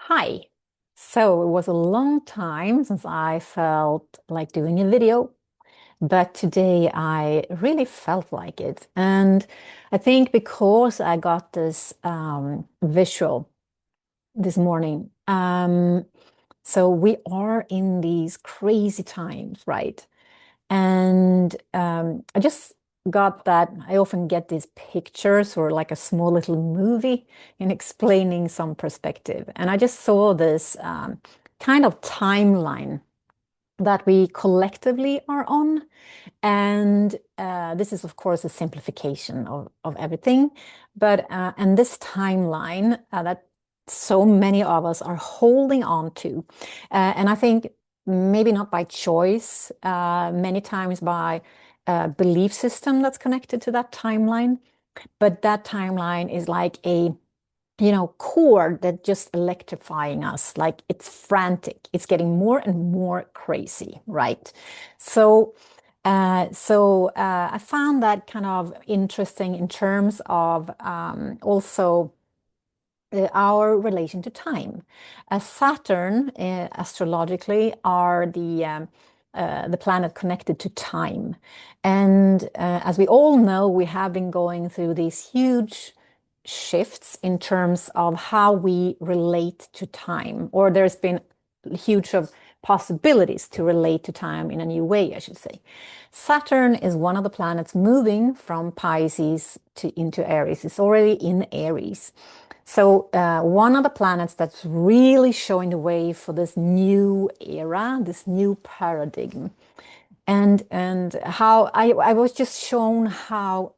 Hi. So it was a long time since I felt like doing a video, but today I really felt like it. And I think because I got this visual this morning, so we are in these crazy times, right? And I just got that I often get these pictures or like a small little movie in explaining some perspective. And I just saw this kind of timeline that we collectively are on. And this is, of course, a simplification of everything. But and this timeline that so many of us are holding on to. And I think maybe not by choice, many times by a belief system that's connected to that timeline. But that timeline is like a chord that just electrifying us, like it's frantic, it's getting more and more crazy, right? So I found that kind of interesting in terms of also our relation to time. Saturn, astrologically, are the planet connected to time. And as we all know, we have been going through these huge shifts in terms of how we relate to time, or there's been huge of possibilities to relate to time in a new way, I should say. Saturn is one of the planets moving from Pisces into Aries. It's already in Aries. So one of the planets that's really showing the way for this new era, this new paradigm, and how I was just shown how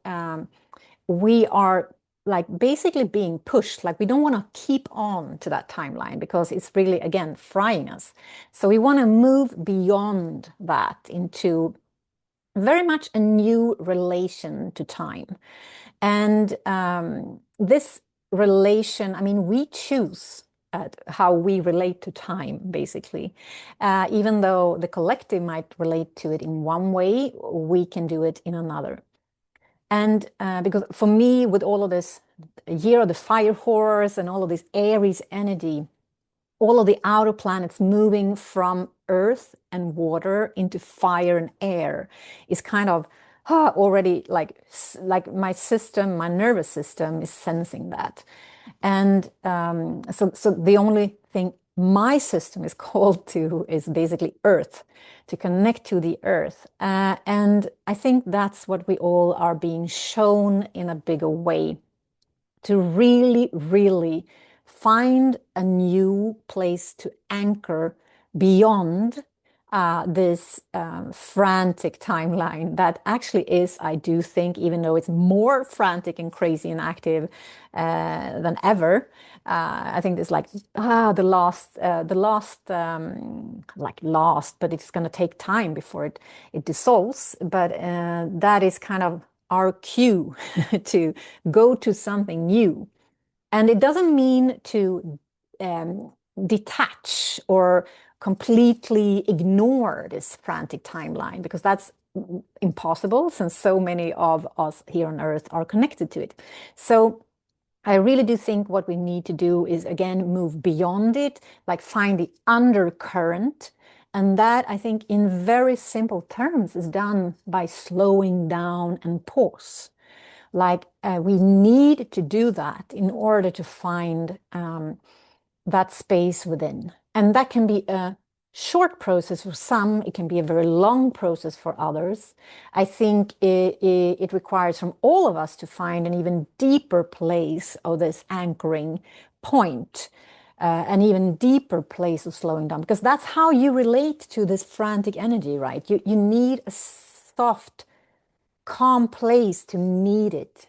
we are like basically being pushed, like we don't want to keep on to that timeline because it's really again frying us. So we want to move beyond that into very much a new relation to time. And this relation, I mean, we choose how we relate to time, basically. Even though the collective might relate to it in one way, we can do it in another. And because for me, with all of this year of the fire horse and all of this Aries energy, all of the outer planets moving from earth and water into fire and air is kind of already like my system, my nervous system is sensing that. And so the only thing my system is called to is basically earth, to connect to the earth. And I think that's what we all are being shown in a bigger way, to really, really find a new place to anchor beyond this frantic timeline that actually is, I do think, even though it's more frantic and crazy and active than ever, I think it's like like last, but it's going to take time before it dissolves. But that is kind of our cue to go to something new. And it doesn't mean to detach or completely ignore this frantic timeline, because that's impossible since so many of us here on Earth are connected to it. So I really do think what we need to do is, again, move beyond it, like find the undercurrent. And that, I think, in very simple terms, is done by slowing down and pause. Like we need to do that in order to find that space within. And that can be a short process for some, it can be a very long process for others. I think it requires from all of us to find an even deeper place of this anchoring point, an even deeper place of slowing down, because that's how you relate to this frantic energy, right? You need a soft, calm place to meet it.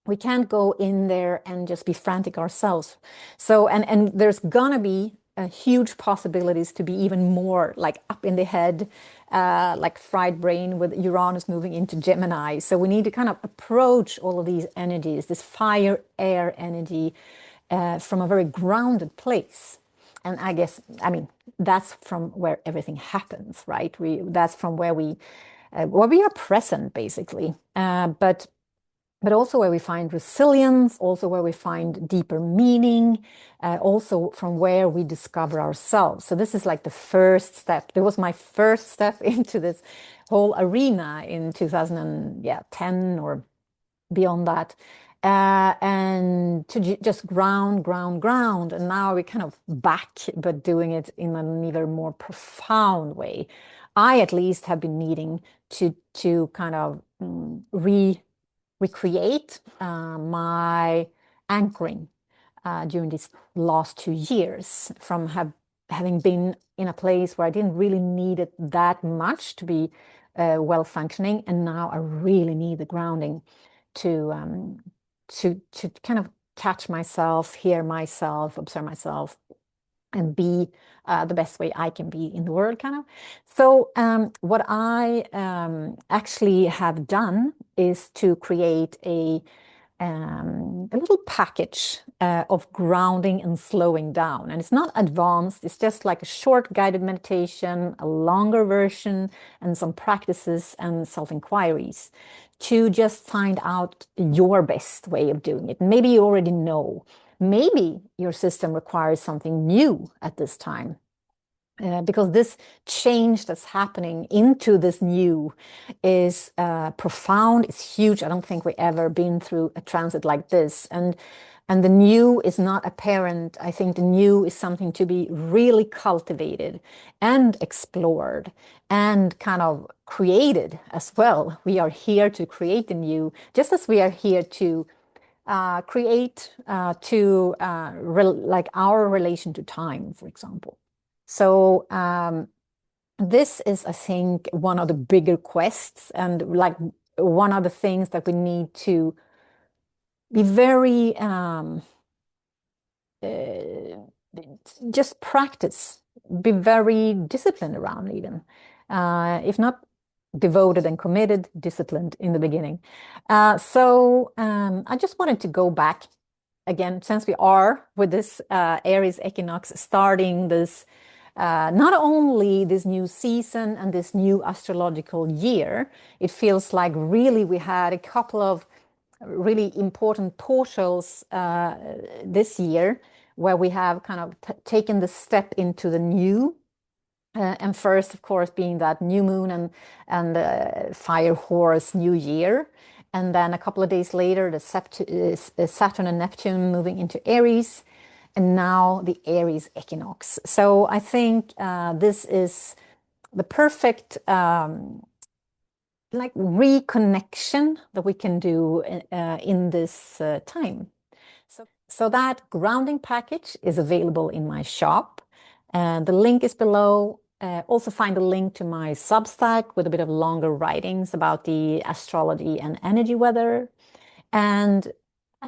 We can't go in there and just be frantic ourselves. So, and there's gonna be huge possibilities to be even more like up in the head, like fried brain with Uranus moving into Gemini. So we need to kind of approach all of these energies, this fire, air energy, from a very grounded place. And I guess, I mean, that's from where everything happens, right? That's from where we are present, basically. But but also where we find resilience, also where we find deeper meaning, also from where we discover ourselves. So this is like the first step. It was my first step into this whole arena in 2010 or beyond that. And to just ground. And now we're kind of back, but doing it in an even more profound way. I at least have been needing to kind of recreate my anchoring during these last 2 years from having been in a place where I didn't really need it that much to be well functioning, and now I really need the grounding to to kind of catch myself, hear myself, observe myself, and be the best way I can be in the world, kind of. So what I actually have done is to create a little package of grounding and slowing down. And it's not advanced, it's just like a short guided meditation, a longer version, and some practices and self-inquiries to just find out your best way of doing it. Maybe you already know. Maybe your system requires something new at this time. Because this change that's happening into this new is profound, it's huge. I don't think we've ever been through a transit like this. And the new is not apparent. I think the new is something to be really cultivated and explored and kind of created as well. We are here to create the new, just as we are here to create like our relation to time, for example. So this is, I think, one of the bigger quests, and like one of the things that we need to be very just practice, be very disciplined around, even if not devoted and committed, disciplined in the beginning. So I just wanted to go back again, since we are with this Aries equinox starting this not only this new season and this new astrological year, it feels like really we had a couple of really important portals this year where we have kind of taken the step into the new. And first, of course, being that new moon and fire horse new year. And then a couple of days later, the Saturn and Neptune moving into Aries. And now the Aries equinox. So I think this is the perfect like reconnection that we can do in this time. So that grounding package is available in my shop. The link is below. Also find a link to my Substack with a bit of longer writings about the astrology and energy weather. And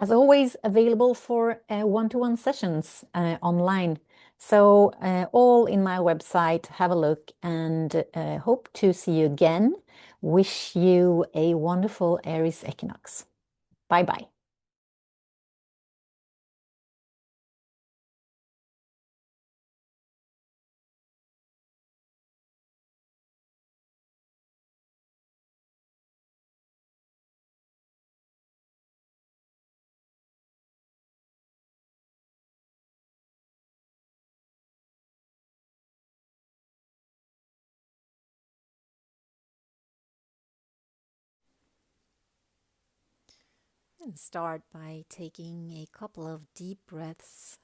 as always, available for one-to-one sessions online. So all in my website, have a look, and hope to see you again. Wish you a wonderful Aries equinox. Bye-bye. And start by taking a couple of deep breaths,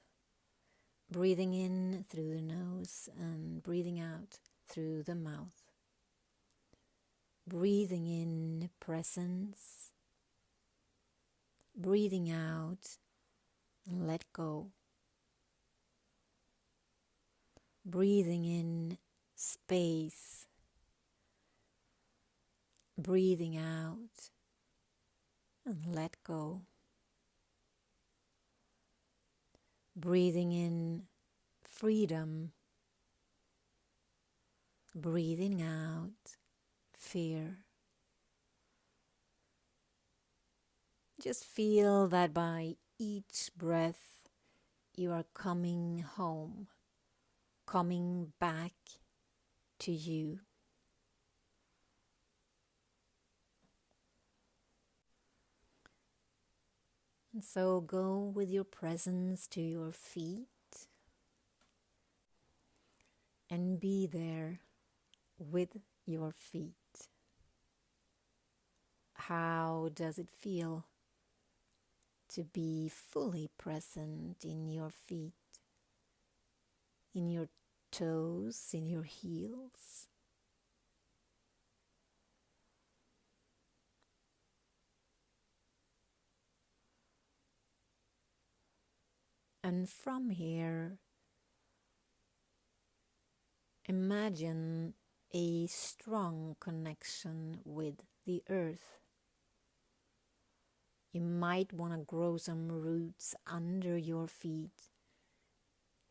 breathing in through the nose and breathing out through the mouth. Breathing in presence, breathing out and let go. Breathing in space, breathing out and let go. Breathing in freedom, breathing out fear. Just feel that by each breath you are coming home, coming back to you. And so go with your presence to your feet and be there with your feet. How does it feel to be fully present in your feet, in your toes, in your heels? And from here, imagine a strong connection with the earth. You might want to grow some roots under your feet,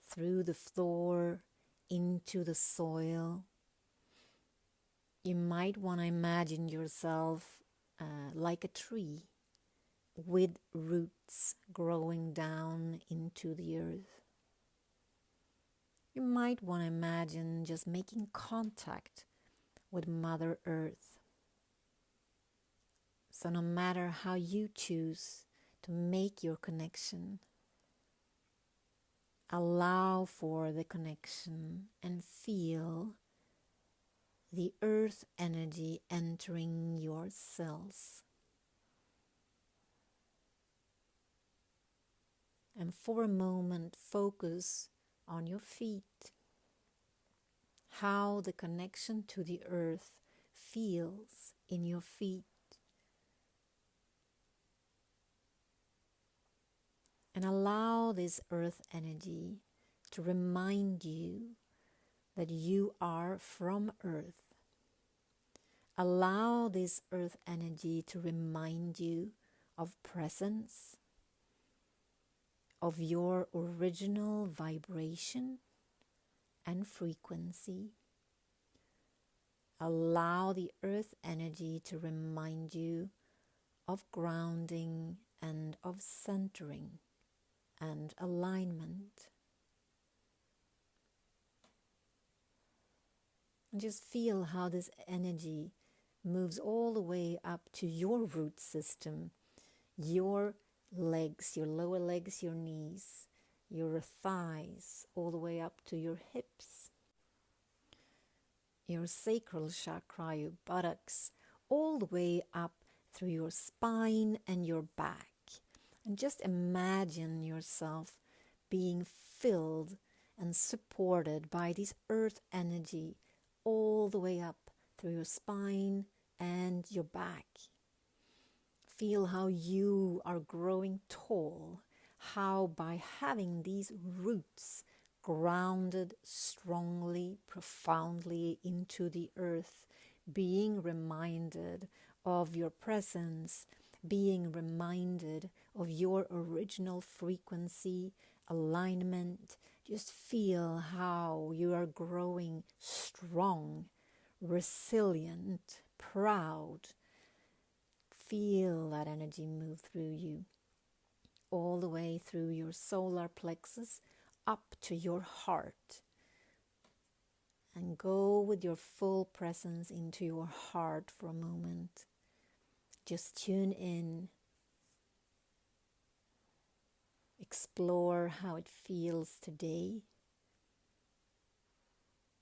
through the floor, into the soil. You might want to imagine yourself like a tree with roots growing down into the earth. You might want to imagine just making contact with Mother Earth. So no matter how you choose to make your connection, allow for the connection and feel the earth energy entering your cells. And for a moment, focus on your feet, how the connection to the earth feels in your feet. And allow this earth energy to remind you that you are from earth. Allow this earth energy to remind you of presence, of your original vibration and frequency. Allow the earth energy to remind you of grounding and of centering and alignment. And just feel how this energy moves all the way up to your root system, your legs, your lower legs, your knees, your thighs, all the way up to your hips, your sacral chakra, your buttocks, all the way up through your spine and your back. And just imagine yourself being filled and supported by this earth energy all the way up through your spine and your back. Feel how you are growing tall, how by having these roots grounded strongly, profoundly into the earth, being reminded of your presence, being reminded of your original frequency, alignment. Just feel how you are growing strong, resilient, proud. Feel that energy move through you, all the way through your solar plexus, up to your heart. And go with your full presence into your heart for a moment. Just tune in. Explore how it feels today.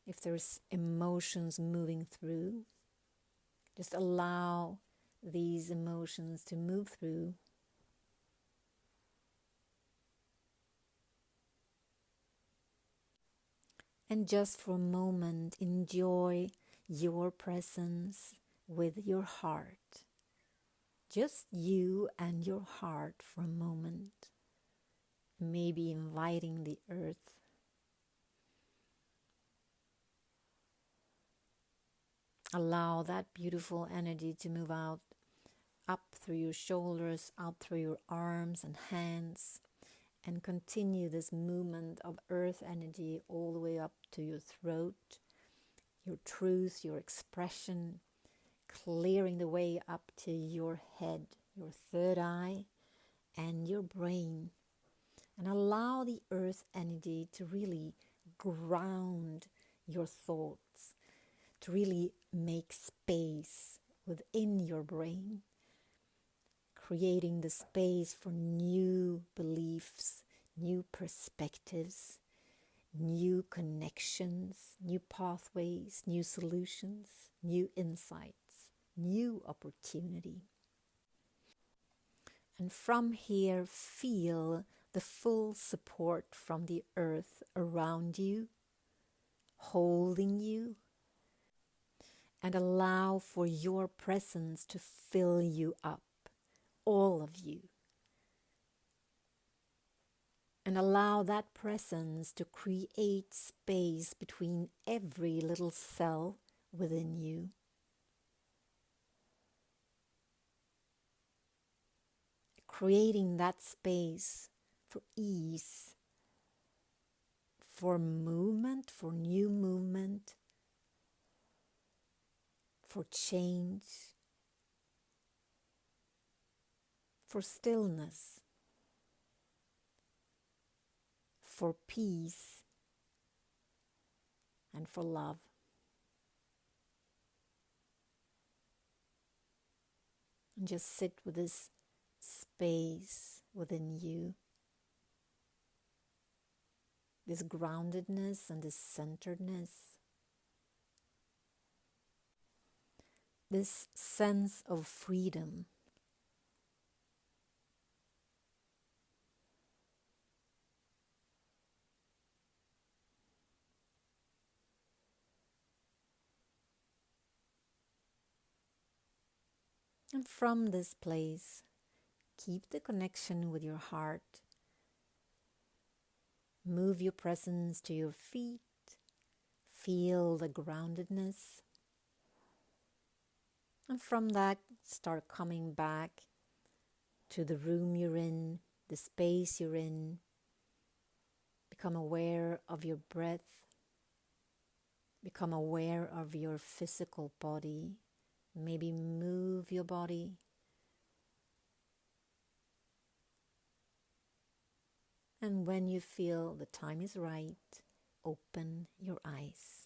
If there's emotions moving through, just allow these emotions to move through. And just for a moment, enjoy your presence with your heart. Just you and your heart for a moment. Maybe inviting the earth. Allow that beautiful energy to move out, up through your shoulders, out through your arms and hands, and continue this movement of earth energy all the way up to your throat, your truth, your expression, clearing the way up to your head, your third eye, and your brain. And allow the earth energy to really ground your thoughts, to really make space within your brain, creating the space for new beliefs, new perspectives, new connections, new pathways, new solutions, new insights, new opportunity. And from here, feel the full support from the earth around you, holding you, and allow for your presence to fill you up, all of you. And allow that presence to create space between every little cell within you. Creating that space for ease, for movement, for new movement, for change, for stillness, for peace, and for love. And just sit with this space within you, this groundedness and this centeredness, this sense of freedom. And from this place, keep the connection with your heart. Move your presence to your feet. Feel the groundedness. And from that, start coming back to the room you're in, the space you're in. Become aware of your breath. Become aware of your physical body. Maybe move your body. And when you feel the time is right, open your eyes.